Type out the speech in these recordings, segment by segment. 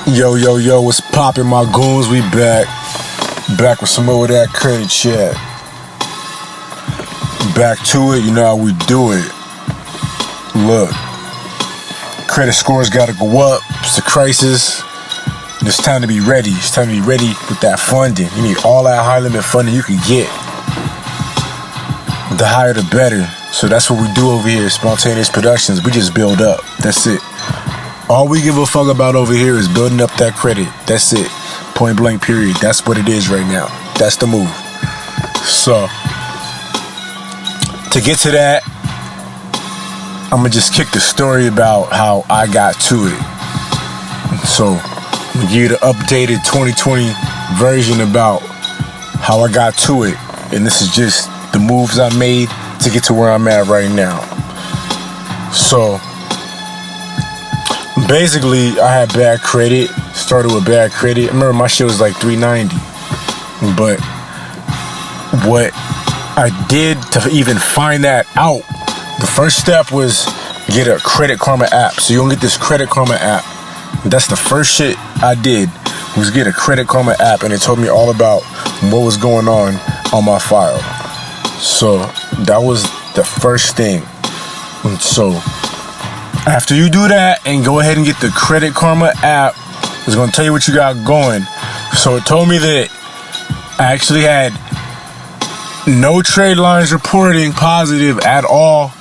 Yo, yo, yo, what's poppin', my goons? We back with some more of that credit chat. Back to it, you know how we do it. Look, credit scores gotta go up. It's a crisis. It's time to be ready. It's time to be ready with that funding. You need all that high limit funding you can get. The higher the better. So that's what we do over here, Spontaneous Productions. We just build up. That's it. All we give a fuck about over here is building up that credit. That's it. Point blank, period. That's what it is right now. That's the move. So, to get to that, I'm going to just kick the story about how I got to it. So, I'm going to give you the updated 2020 version about how I got to it. And this is just the moves I made to get to where I'm at right now. So, basically, I had bad credit. Started with bad credit. I remember my shit was like 390. But what I did to even find that out, the first step was get a Credit Karma app. So you're gonna get this Credit Karma app. That's the first shit I did, was get a Credit Karma app, and it told me all about what was going on my file. So that was the first thing. And so after you do that and go ahead and get the Credit Karma app, it's going to tell you what you got going. So it told me that I actually had no trade lines reporting positive at all.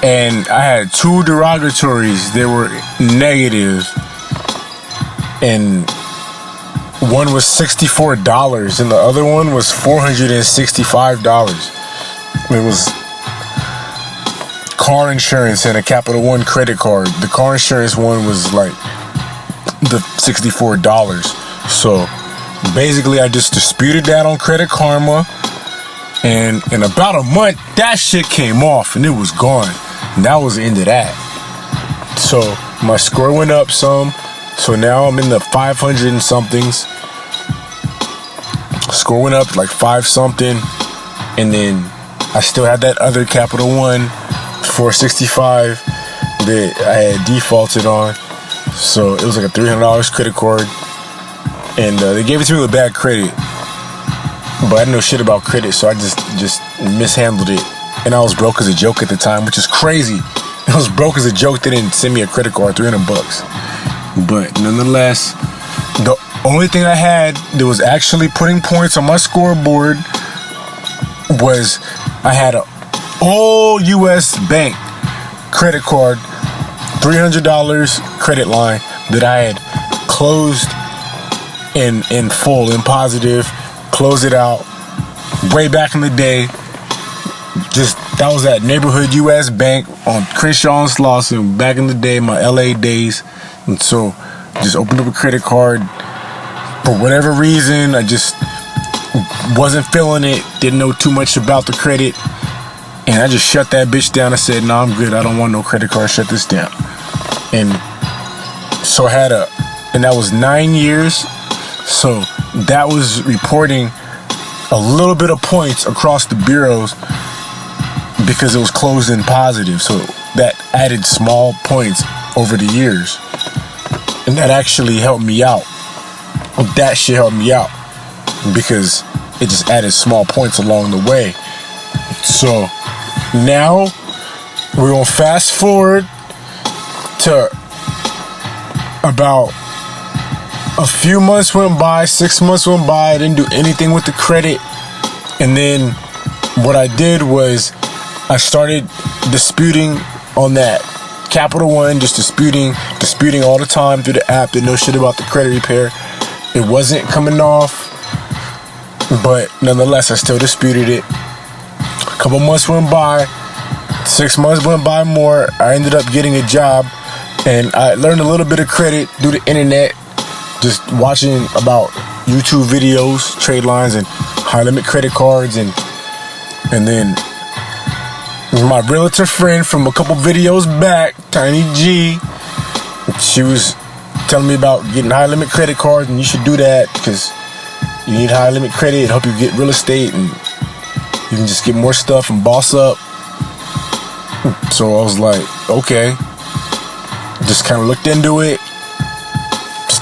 And I had 2 derogatories that were negative. And one was $64 and the other one was $465. It was car insurance and a Capital One credit card. The car insurance one was like the $64. So basically I just disputed that on Credit Karma, and in about a month that shit came off and it was gone. And that was the end of that. So my score went up some. So now I'm in the 500 and somethings. Score went up like 5 something, and then I still had that other Capital One 465 that I had defaulted on. So it was like a $300 credit card, and they gave it to me with bad credit, but I didn't know shit about credit, so I just mishandled it. And I was broke as a joke at the time, which is crazy. I was broke as a joke. They didn't send me a credit card, $300. But nonetheless, the only thing I had that was actually putting points on my scoreboard was I had a old U.S. bank credit card, $300 credit line that I had closed in full, in positive, closed it out way back in the day. Just, that was that neighborhood U.S. bank on Crenshaw and Slauson back in the day, my LA days. And so just opened up a credit card. For whatever reason, I just wasn't feeling it, didn't know too much about the credit, and I just shut that bitch down. I said, no, I'm good, I don't want no credit card, shut this down. And so I had and that was 9 years, so that was reporting a little bit of points across the bureaus because it was closed in positive, so that added small points over the years, and that actually helped me out. That shit helped me out because it just added small points along the way. So now we're gonna fast forward to about a few months went by, 6 months went by. I didn't do anything with the credit, and then what I did was I started disputing on that Capital One, just disputing all the time through the app. Didn't know shit about the credit repair. It wasn't coming off, but nonetheless, I still disputed it. A couple months went by, 6 months went by more. I ended up getting a job, and I learned a little bit of credit through the internet, just watching about YouTube videos, trade lines, and high limit credit cards, and then my realtor friend from a couple videos back, Tiny G, she was telling me about getting high limit credit cards, and you should do that because you need high limit credit. It'll help you get real estate, and you can just get more stuff and boss up. So I was like, okay. Just kind of looked into it,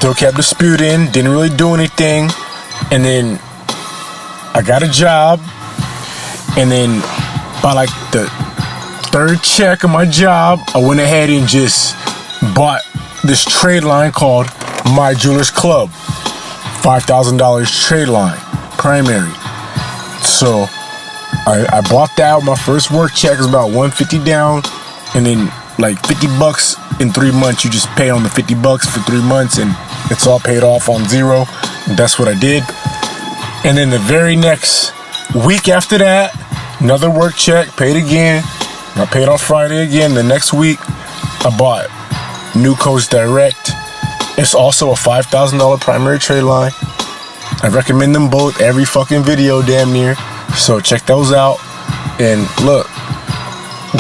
still kept disputing, didn't really do anything. And then I got a job, and then by like the third check of my job, I went ahead and just bought this trade line called My Jewelers Club. $5,000 trade line, primary. So I bought that with my first work check. It was about $150 down, and then like $50 in 3 months. You just pay on the $50 for 3 months, and it's all paid off on zero. And that's what I did. And then the very next week after that, another work check, paid again. I paid on Friday again. The next week, I bought New Coast Direct. It's also a $5,000 primary trade line. I recommend them both every fucking video, damn near. So check those out. And look,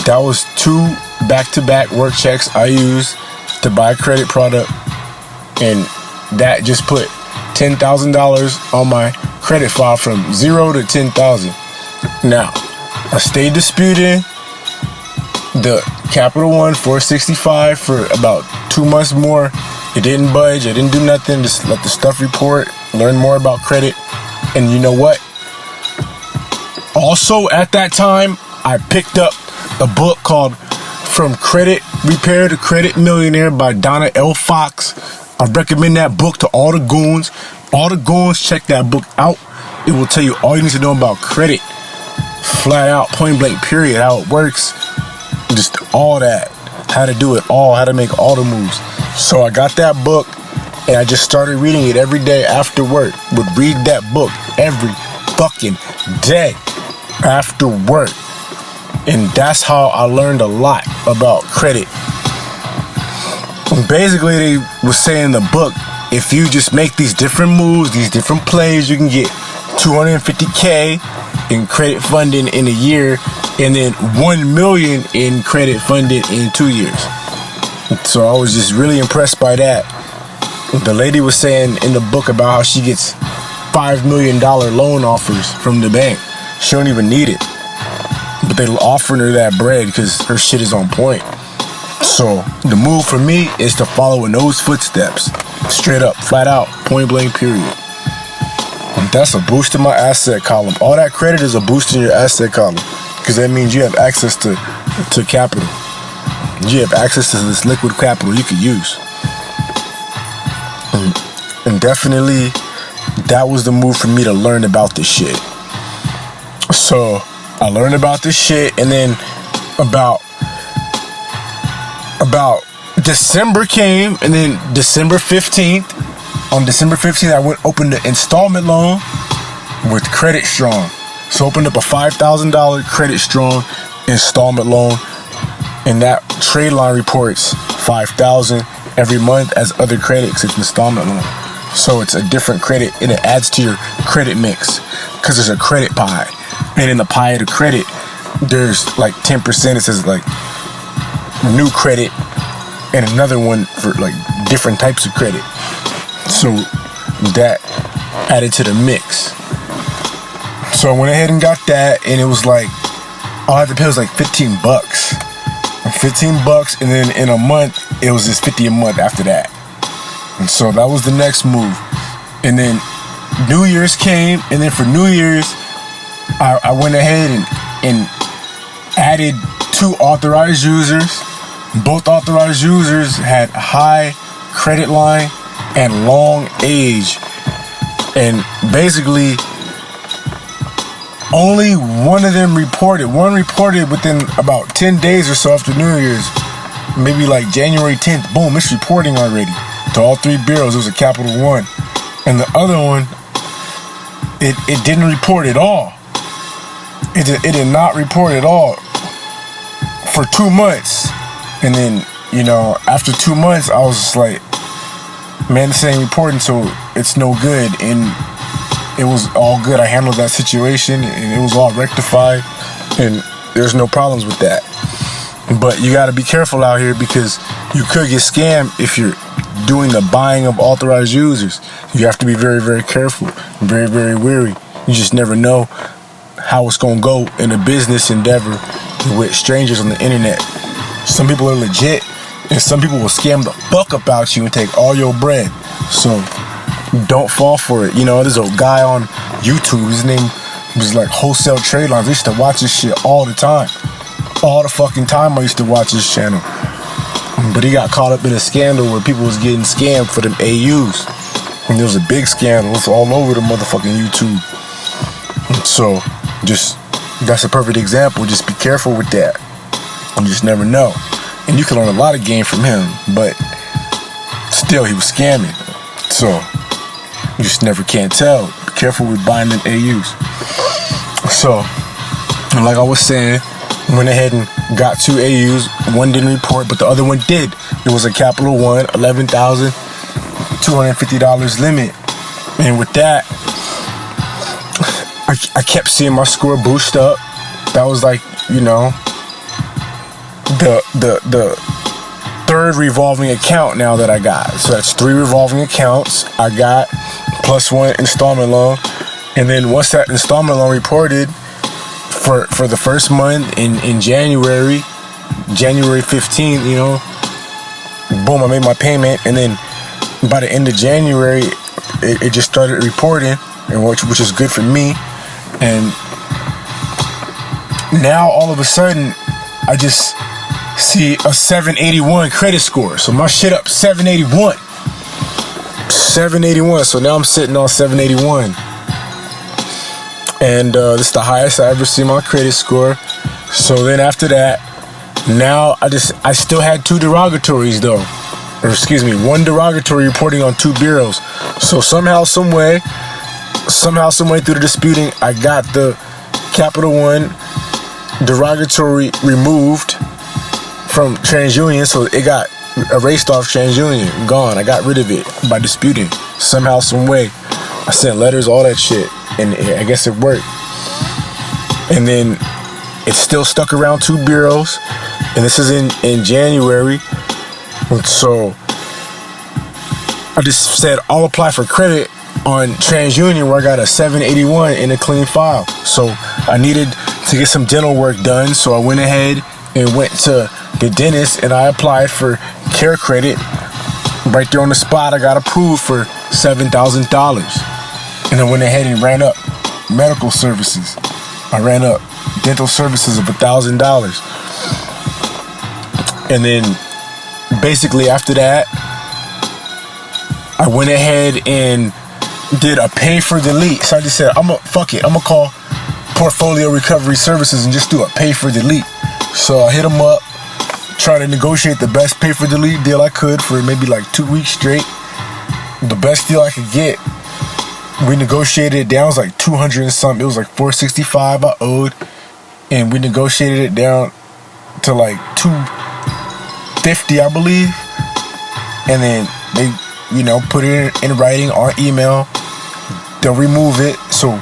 that was 2 back-to-back work checks I used to buy a credit product, and that just put $10,000 on my credit file from 0 to 10,000. Now, I stayed disputing the Capital One 465 for about 2 months more. It didn't budge. I didn't do nothing. Just let the stuff report, learn more about credit. And you know what? Also, at that time, I picked up a book called From Credit Repair to Credit Millionaire by Donna L. Fox. I recommend that book to all the goons. All the goons, check that book out. It will tell you all you need to know about credit. Flat out, point blank, period, how it works. Just all that. How to do it all, how to make all the moves. So I got that book, and I just started reading it every day after work. Would read that book every fucking day after work. And that's how I learned a lot about credit. And basically, they were saying in the book, if you just make these different moves, these different plays, you can get $250K in credit funding in a year, and then $1 million in credit funding in 2 years. So I was just really impressed by that. The lady was saying in the book about how she gets $5 million loan offers from the bank. She don't even need it, but they offering her that bread because her shit is on point. So the move for me is to follow in those footsteps. Straight up, flat out, point blank, period. And that's a boost in my asset column. All that credit is a boost in your asset column, because that means you have access to capital. You have access to this liquid capital you could use. And definitely, that was the move for me to learn about this shit. So I learned about this shit, and then about December came, and then December 15th, on December 15th, I went opened an installment loan with Credit Strong. So opened up a $5,000 Credit Strong installment loan, and that trade line reports $5,000 every month as other credits. It's installment loan. So it's a different credit, and it adds to your credit mix, because there's a credit pie. And in the pie of the credit, there's like 10%. It says like new credit, and another one for like different types of credit. So that added to the mix. So I went ahead and got that, and it was like, all I had to pay was like $15. $15, and then in a month, it was just $50 a month after that. And so that was the next move. And then New Year's came, and then for New Year's, I went ahead and added 2 authorized users. Both authorized users had high credit line and long age. And basically, only one of them reported. One reported within about 10 days or so after New Year's. Maybe like January 10th. Boom, it's reporting already to all 3 bureaus. It was a Capital One. And the other one, it didn't report at all. It did not report at all for 2 months. And then, you know, after 2 months, I was just like, man, this ain't reporting, so it's no good. And it was all good. I handled that situation, and it was all rectified, and there's no problems with that. But you got to be careful out here, because you could get scammed if you're doing the buying of authorized users. You have to be very, very careful, very, very wary. You just never know how it's going to go in a business endeavor with strangers on the internet. Some people are legit, And some people will scam the fuck about you and take all your bread. So don't fall for it. You know, there's a guy on YouTube, his name was like Wholesale Trade Lines. I used to watch this shit all the time. All the fucking time I used to watch his channel. But he got caught up in a scandal where people was getting scammed for them AUs. And there was a big scandal. It's all over the motherfucking YouTube. So just, that's a perfect example. Just be careful with that. You just never know. And you can learn a lot of game from him, but still he was scamming. So you just never can't tell. Be careful with buying them AUs. So, and like I was saying, went ahead and got 2 AUs. One didn't report, but the other one did. It was a Capital One, $11,250 limit. And with that, I kept seeing my score boost up. That was like, you know, the third revolving account now that I got. So that's 3 revolving accounts I got, plus 1 installment loan. And then once that installment loan reported for the first month in January 15th, you know, boom, I made my payment. And then by the end of January, it just started reporting, and which is good for me. And now all of a sudden, I just see a 781 credit score. So my shit up 781. 781. So now I'm sitting on 781. And this is the highest I ever seen my credit score. So then after that, now I still had 2 derogatories though. Or excuse me, 1 derogatory reporting on 2 bureaus. So somehow, some way through the disputing, I got the Capital One derogatory removed from TransUnion, so it got erased off TransUnion, gone. I got rid of it by disputing. Somehow, some way, I sent letters, all that shit, and I guess it worked. And then it's still stuck around 2 bureaus, and this is in January. So I just said I'll apply for credit on TransUnion, where I got a 781 in a clean file. So I needed to get some dental work done, so I went ahead and went to the dentist and I applied for care credit. Right there on the spot, I got approved for $7,000. And I went ahead and ran up medical services. I ran up dental services of $1,000. And then basically after that, I went ahead and did a pay for delete. So I just said, I'm gonna call Portfolio Recovery Services and just do a pay for delete. So I hit them up, try to negotiate the best pay for delete deal I could for maybe like 2 weeks straight. The best deal I could get. We negotiated it down. It was like 200 and something. It was like 465 I owed, and we negotiated it down to like 250, I believe. And then they, you know, put it in writing or email. They'll remove it. So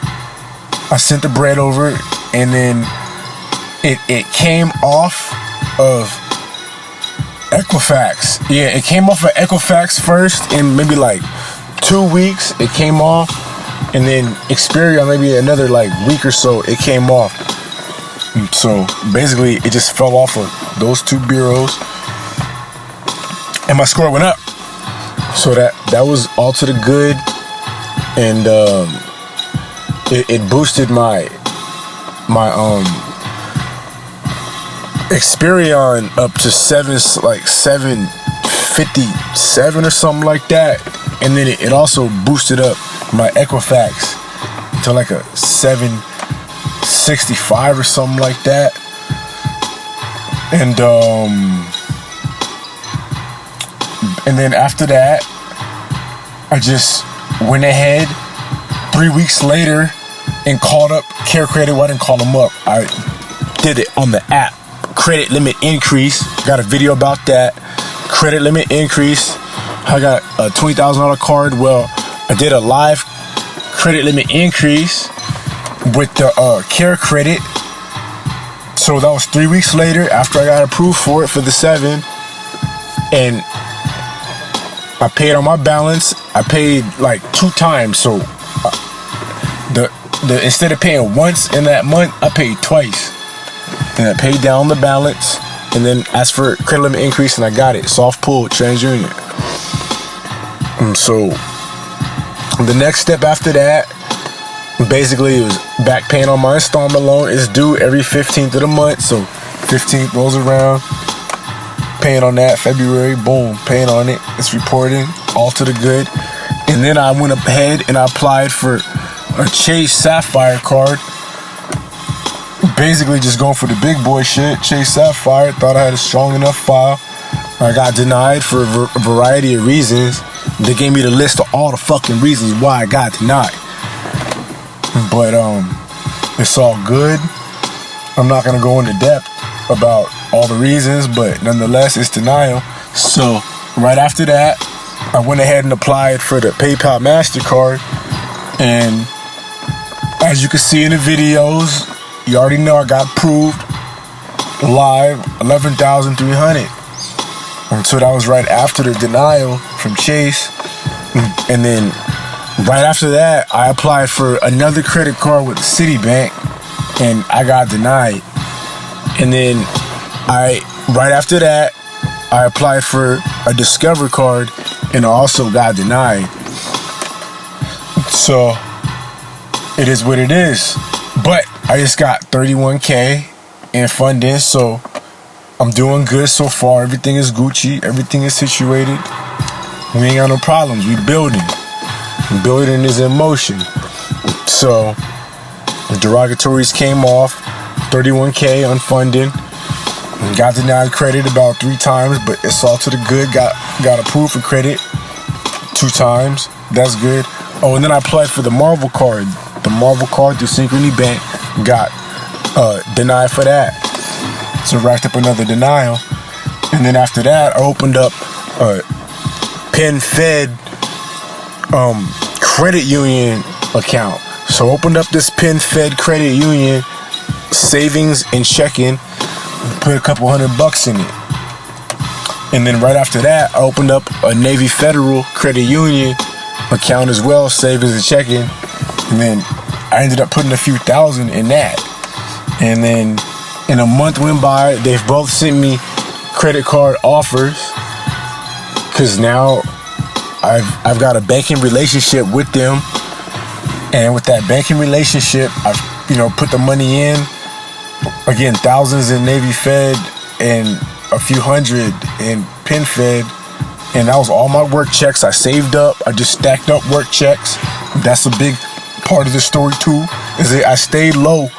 I sent the bread over, and then it came off of Equifax. Yeah, it came off of Equifax first in maybe like 2 weeks. It came off, and then Experian maybe another like week or so it came off. So basically it just fell off of those 2 bureaus, and my score went up. So that was all to the good, and it boosted my Experian up to 757 or something like that. And then it also boosted up my Equifax to like a 765 or something like that. And then after that, I just went ahead 3 weeks later and called up Care Credit. Well, I didn't call them up. I did it on the app. Credit limit increase. Got a video about that. Credit limit increase. I got a $20,000 card. Well, I did a live credit limit increase with the Care Credit. So that was 3 weeks later after I got approved for it for the 7. And I paid on my balance. I paid like 2 times. So the instead of paying once in that month, I paid twice. And I paid down the balance, and then asked for credit limit increase, and I got it. Soft pull, TransUnion. So the next step after that, basically, it was back paying on my installment loan. It's due every 15th of the month, so 15th rolls around, paying on that. February, boom, paying on it. It's reporting, all to the good. And then I went ahead and I applied for a Chase Sapphire card. Basically just going for the big boy shit. Chase Sapphire, thought I had a strong enough file. I got denied for a variety of reasons. They gave me the list of all the fucking reasons why I got denied. But it's all good. I'm not gonna go into depth about all the reasons, but nonetheless, it's denial. So right after that, I went ahead and applied for the PayPal MasterCard, and as you can see in the videos, you already know I got approved live, $11,300. And so that was right after the denial from Chase. And then right after that, I applied for another credit card with Citibank, and I got denied. And then right after that, I applied for a Discover card, and I also got denied. So it is what it is. But I just got $31K in funding, so I'm doing good so far. Everything is Gucci. Everything is situated. We ain't got no problems. We building. Building is in motion. So the derogatories came off. $31K unfunded. Got denied credit about 3 times, but it's all to the good. Got approved for credit 2 times. That's good. Oh, and then I applied for the Marvel card. The Marvel card through Synchrony Bank. Got denied for that. So racked up another denial. And then after that, I opened up a PenFed credit union account. So opened up this PenFed credit union, savings and checking, put a couple $100 in it. And then right after that, I opened up a Navy Federal credit union account as well, savings and checking. And then I ended up putting a few thousand in that. And then in a month went by, they've both sent me credit card offers, because now I've got a banking relationship with them. And with that banking relationship, I've put the money in. Again, thousands in Navy Fed and a few hundred in PenFed. And that was all my work checks. I saved up. I just stacked up work checks. That's a big part of the story too, is that I stayed low.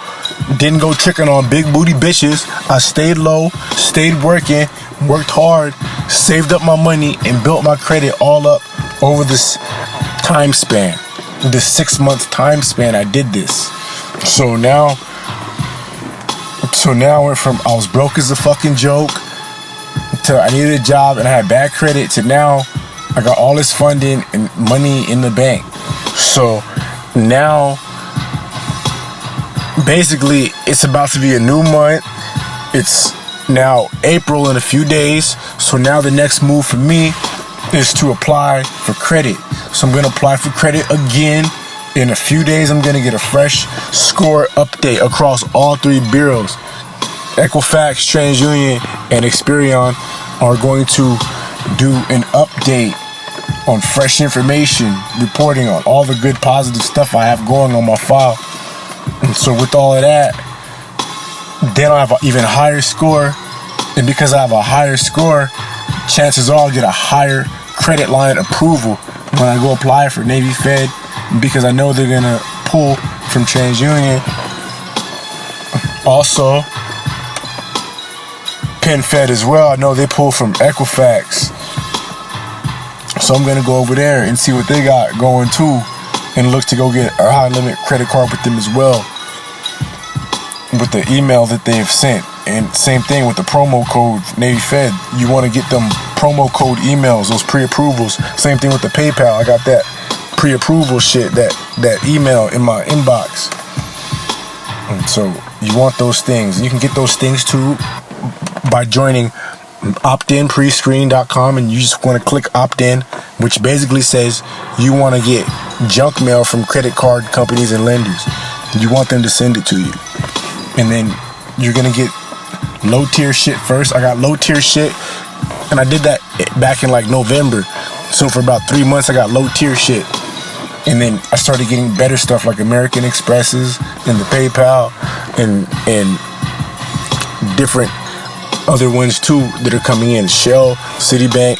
Didn't go tricking on big booty bitches. I stayed low, stayed working, worked hard, saved up my money, and built my credit all up over this time span. This 6-month time span I did this. So now I went from I was broke as a fucking joke to I needed a job and I had bad credit to now I got all this funding and money in the bank. So now basically it's about to be a new month. It's now April in a few days. So now the next move for me is to apply for credit. So I'm going to apply for credit again. In a few days, I'm going to get a fresh score update across all 3 bureaus. Equifax, TransUnion, and Experian are going to do an update on fresh information, reporting on all the good positive stuff I have going on my file. And so with all of that, then I have an even higher score. And because I have a higher score, chances are I'll get a higher credit line approval when I go apply for Navy Fed, because I know they're going to pull from TransUnion. Also, PenFed as well. I know they pull from Equifax. So I'm going to go over there and see what they got going too, and look to go get a high limit credit card with them as well, with the email that they've sent. And same thing with the promo code Navy Fed. You want to get them promo code emails, those pre-approvals. Same thing with the PayPal. I got that pre-approval shit, that email in my inbox. And so you want those things. You can get those things too by joining optinprescreen.com, and you just want to click opt-in, which basically says you want to get junk mail from credit card companies and lenders. You want them to send it to you. And then you're going to get low tier shit first. I got low tier shit, and I did that back in like November. So for about 3 months, I got low tier shit. And then I started getting better stuff like American Expresses and the PayPal and different other ones too that are coming in. Shell, Citibank,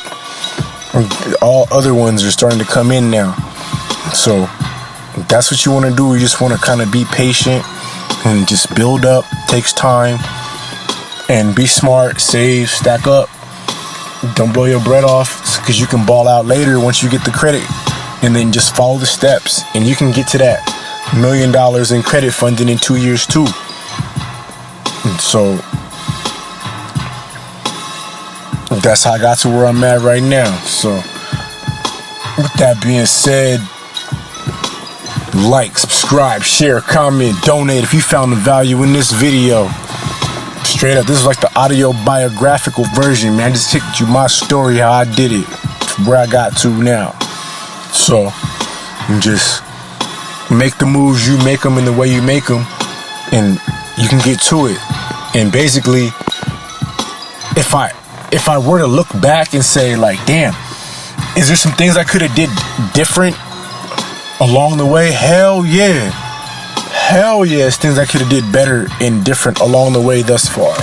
all other ones are starting to come in now. So that's what you want to do. You just want to kind of be patient and just build up. Takes time. And be smart, save, stack up. Don't blow your bread off, because you can ball out later once you get the credit. And then just follow the steps, and you can get to that $1 million in credit funding in 2 years too. And so that's how I got to where I'm at right now. So with that being said, like, subscribe, share, comment, donate if you found the value in this video. Straight up, this is like the audio biographical version, man. Just take you my story, how I did it, where I got to now. So just make the moves, you make them in the way you make them, and you can get to it. And basically, if I were to look back and say like, damn, is there some things I could have did different along the way? Hell yeah. Hell yes, things I could have did better and different along the way thus far.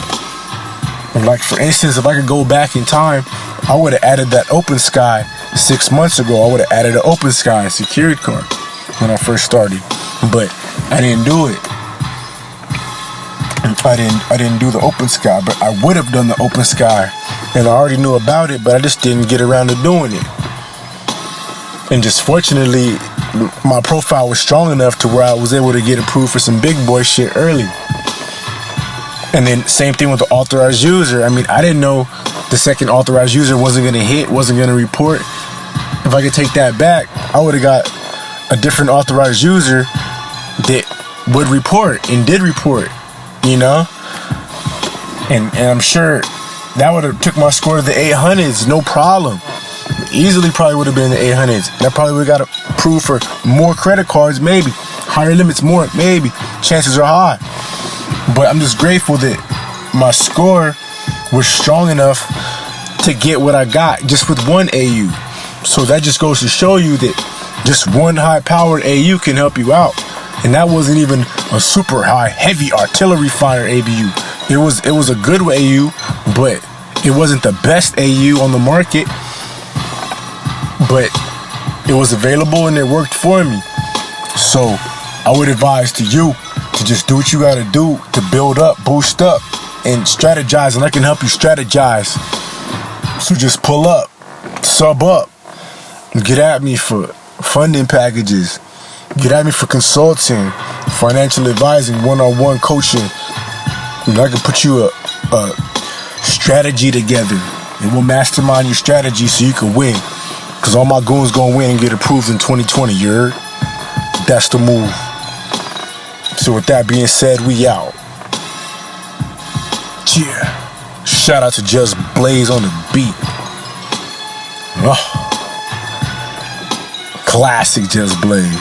Like for instance, if I could go back in time, I would have added that Open Sky 6 months ago. I would have added an Open Sky security card when I first started, but I didn't do it. I didn't do the Open Sky, but I would have done the Open Sky, and I already knew about it, but I just didn't get around to doing it. And just fortunately, my profile was strong enough to where I was able to get approved for some big boy shit early. And then same thing with the authorized user. I mean, I didn't know the second authorized user wasn't going to hit, wasn't going to report. If I could take that back, I would have got a different authorized user that would report and did report, you know? And I'm sure that would have took my score to the 800s, no problem. Easily probably would have been in the 800s. That probably would have got approved for more credit cards, maybe. Higher limits, more, maybe. Chances are high. But I'm just grateful that my score was strong enough to get what I got just with one AU. So that just goes to show you that just one high-powered AU can help you out. And that wasn't even a super high, heavy artillery fire ABU. It was a good AU, but it wasn't the best AU on the market. But it was available and it worked for me. So I would advise to you to just do what you gotta do to build up, boost up, and strategize. And I can help you strategize. So just pull up, sub up, get at me for funding packages, get at me for consulting, financial advising, one-on-one coaching. And I can put you a strategy together, and we'll mastermind your strategy so you can win. Cause all my goons gonna win and get approved in 2020, you heard? That's the move. So with that being said, we out. Yeah. Shout out to Just Blaze on the beat. Classic Just Blaze.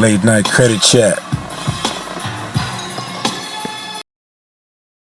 Late night credit chat.